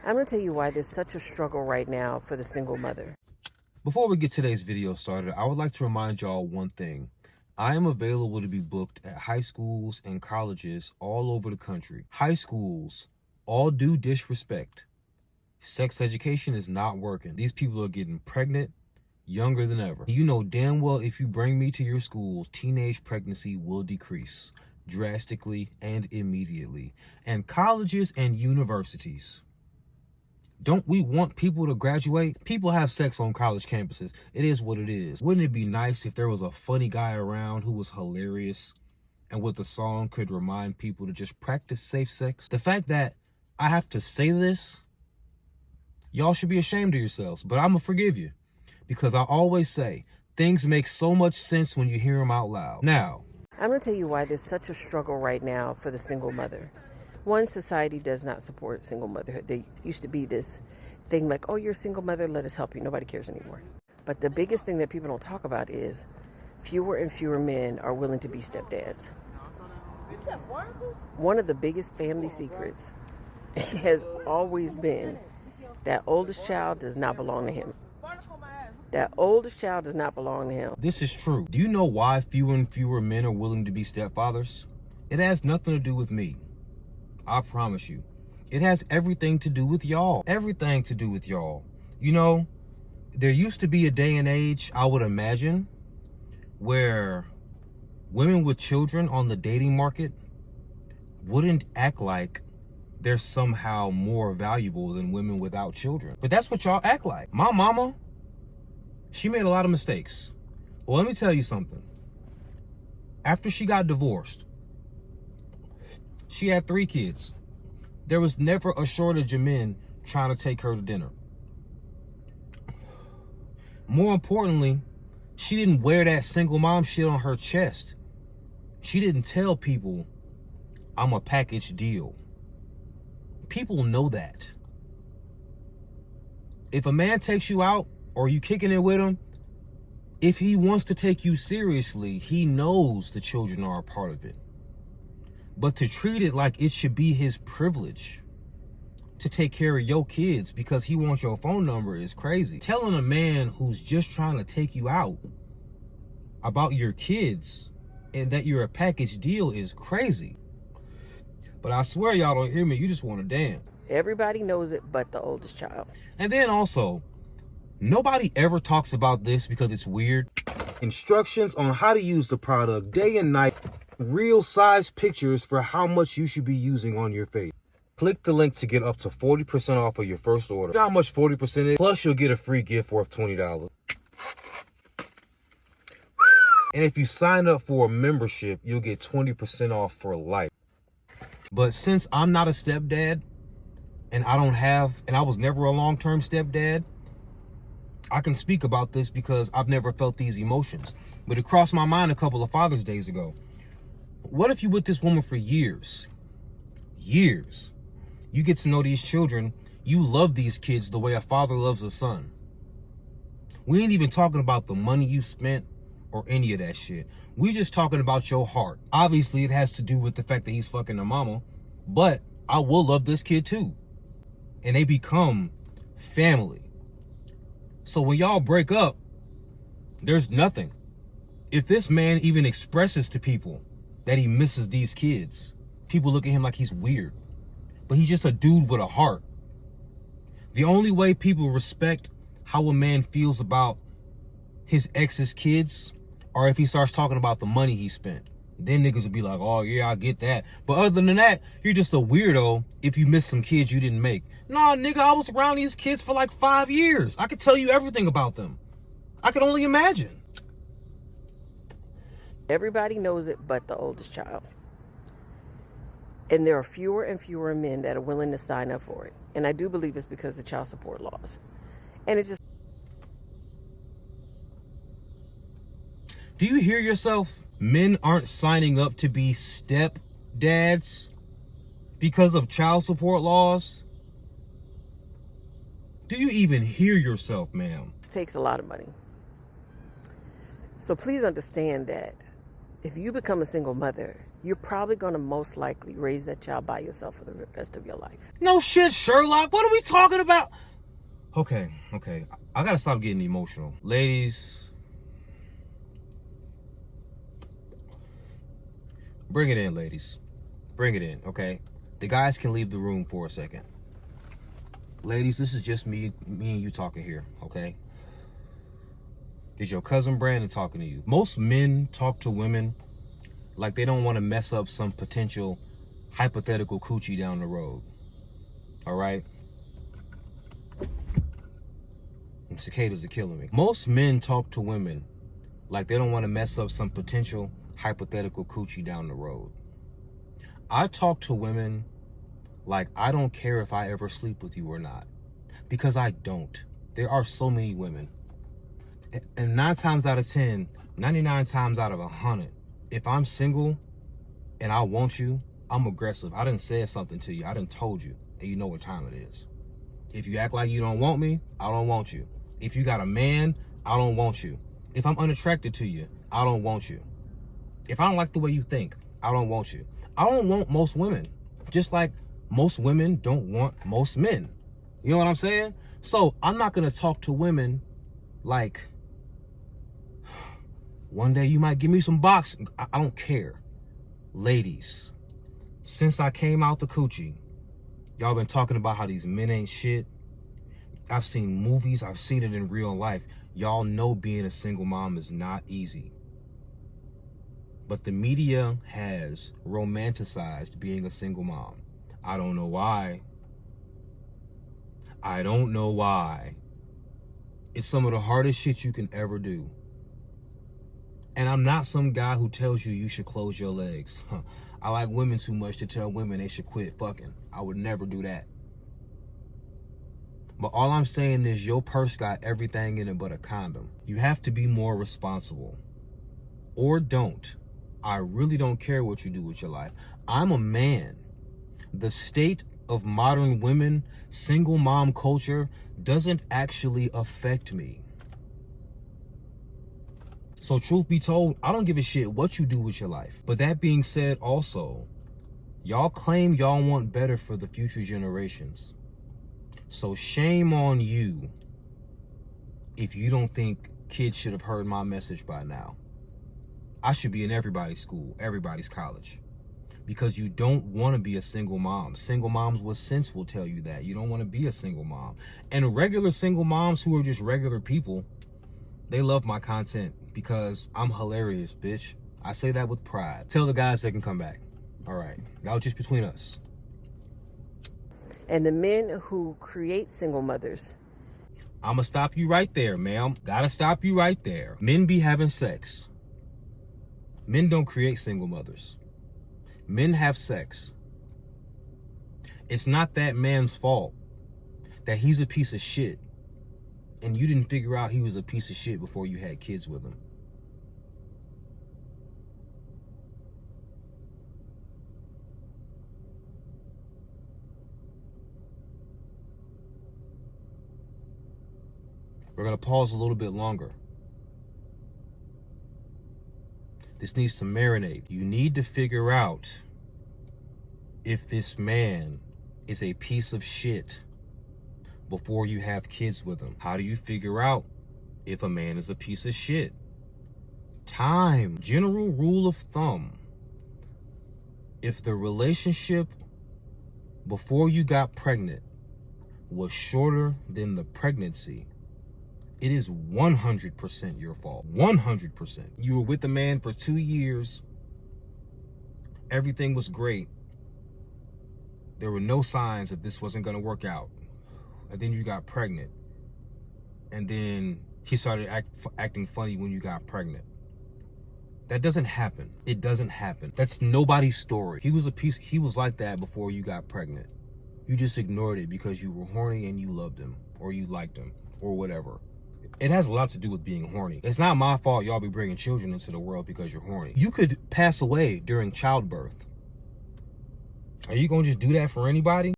I'm going to tell you why there's such a struggle right now for the single mother. Before we get today's video started, I would like to remind y'all one thing. I am available to be booked at high schools and colleges all over the country. High schools, all due disrespect. Sex education is not working. These people are getting pregnant younger than ever. You know damn well if you bring me to your school, teenage pregnancy will decrease drastically and immediately. And colleges and universities, don't we want people to graduate? People have sex on college campuses. It is what it is. Wouldn't it be nice if there was a funny guy around who was hilarious and with a song could remind people to just practice safe sex? The fact that I have to say this, y'all should be ashamed of yourselves, but I'm gonna forgive you because I always say things make so much sense when you hear them out loud. Now, I'm going to tell you why there's such a struggle right now for the single mother. One, society does not support single motherhood. There used to be this thing like, oh, you're a single mother, let us help you. Nobody cares anymore. But the biggest thing that people don't talk about is fewer and fewer men are willing to be stepdads. One of the biggest family secrets has always been that oldest child does not belong to him. That oldest child does not belong to him. this is true. Do you know why fewer and fewer men are willing to be stepfathers? It has nothing to do with me. I promise you. It has everything to do with y'all. Everything to do with y'all. You know, there used to be a day and age, I would imagine, where women with children on the dating market wouldn't act like they're somehow more valuable than women without children. But that's what y'all act like. My mama, she made a lot of mistakes. Well, let me tell you something. After she got divorced, she had 3 kids. There was never a shortage of men trying to take her to dinner. More importantly, she didn't wear that single mom shit on her chest. She didn't tell people, I'm a package deal. People know that. If a man takes you out or you kicking it with him, if he wants to take you seriously, he knows the children are a part of it. But to treat it like it should be his privilege to take care of your kids because he wants your phone number is crazy. Telling a man who's just trying to take you out about your kids and that you're a package deal is crazy. But I swear y'all don't hear me. You just want to dance. Everybody knows it but the oldest child. And then also, nobody ever talks about this because it's weird. Instructions on how to use the product day and night. Real size pictures for how much you should be using on your face. Click the link to get up to 40% off of your first order. You know how much 40% is? Plus, you'll get a free gift worth $20. And if you sign up for a membership, you'll get 20% off for life. But since I'm not a stepdad, and I was never a long-term stepdad, I can speak about this because I've never felt these emotions. But it crossed my mind a couple of Father's Days ago. What if you with this woman for years? Years. You get to know these children. You love these kids the way a father loves a son. We ain't even talking about the money you spent or any of that shit. We just talking about your heart. Obviously, it has to do with the fact that he's fucking a mama. But I will love this kid too. And they become family. So when y'all break up, there's nothing. If this man even expresses to people that he misses these kids, people look at him like he's weird. But he's just a dude with a heart. The only way people respect how a man feels about his ex's kids are if he starts talking about the money he spent. Then niggas will be like, oh yeah, I get that. But other than that, you're just a weirdo if you miss some kids you didn't make. Nah, nigga, I was around these kids for like 5 years. I could tell you everything about them. I could only imagine. Everybody knows it but the oldest child. And there are fewer and fewer men that are willing to sign up for it. And I do believe it's because of child support laws. And it just... Do you hear yourself? Men aren't signing up to be stepdads because of child support laws. Do you even hear yourself, ma'am? It takes a lot of money. So please understand that if you become a single mother, you're probably going to most likely raise that child by yourself for the rest of your life. No shit, Sherlock. What are we talking about? Okay. I gotta stop getting emotional. Ladies, bring it in, ladies. Bring it in, okay? The guys can leave the room for a second. Ladies, this is just me and you talking here, okay? It's your cousin Brandon talking to you. Most men talk to women like they don't want to mess up some potential hypothetical coochie down the road. All right? And cicadas are killing me. Most men talk to women like they don't want to mess up some potential hypothetical coochie down the road. I talk to women like I don't care if I ever sleep with you or not. Because I don't. There are so many women. And 9 times out of 10, 99 times out of 100, if I'm single and I want you, I'm aggressive. I done said something to you. I done told you. And you know what time it is. If you act like you don't want me, I don't want you. If you got a man, I don't want you. If I'm unattracted to you, I don't want you. If I don't like the way you think, I don't want you. I don't want most women. Just like most women don't want most men. You know what I'm saying? So I'm not going to talk to women like, one day you might give me some boxing. I don't care. Ladies, since I came out the coochie, y'all been talking about how these men ain't shit. I've seen movies. I've seen it in real life. Y'all know being a single mom is not easy. But the media has romanticized being a single mom. I don't know why. I don't know why. It's some of the hardest shit you can ever do. And I'm not some guy who tells you you should close your legs. I like women too much to tell women they should quit fucking. I would never do that. But all I'm saying is your purse got everything in it but a condom. You have to be more responsible. Or don't. I really don't care what you do with your life. I'm a man. The state of modern women, single mom culture, doesn't actually affect me. So truth be told, I don't give a shit what you do with your life. But that being said also, y'all claim y'all want better for the future generations. So shame on you if you don't think kids should have heard my message by now. I should be in everybody's school, everybody's college. Because you don't want to be a single mom. Single moms with sense will tell you that. You don't want to be a single mom. And regular single moms who are just regular people, they love my content because I'm hilarious, bitch. I say that with pride. Tell the guys they can come back. All right. That was just between us. And the men who create single mothers. I'm going to stop you right there, ma'am. Gotta stop you right there. Men be having sex. Men don't create single mothers. Men have sex. It's not that man's fault that he's a piece of shit and you didn't figure out he was a piece of shit before you had kids with him. We're going to pause a little bit longer. This needs to marinate. You need to figure out if this man is a piece of shit before you have kids with him. How do you figure out if a man is a piece of shit? Time. General rule of thumb. If the relationship before you got pregnant was shorter than the pregnancy, it is 100% your fault. 100%. You were with the man for 2 years. Everything was great. There were no signs that this wasn't going to work out. And then you got pregnant. And then he started acting funny when you got pregnant. That doesn't happen. It doesn't happen. That's nobody's story. He was like that before you got pregnant. You just ignored it because you were horny and you loved him or you liked him or whatever. It has a lot to do with being horny. It's not my fault y'all be bringing children into the world because you're horny. You could pass away during childbirth. Are you gonna just do that for anybody?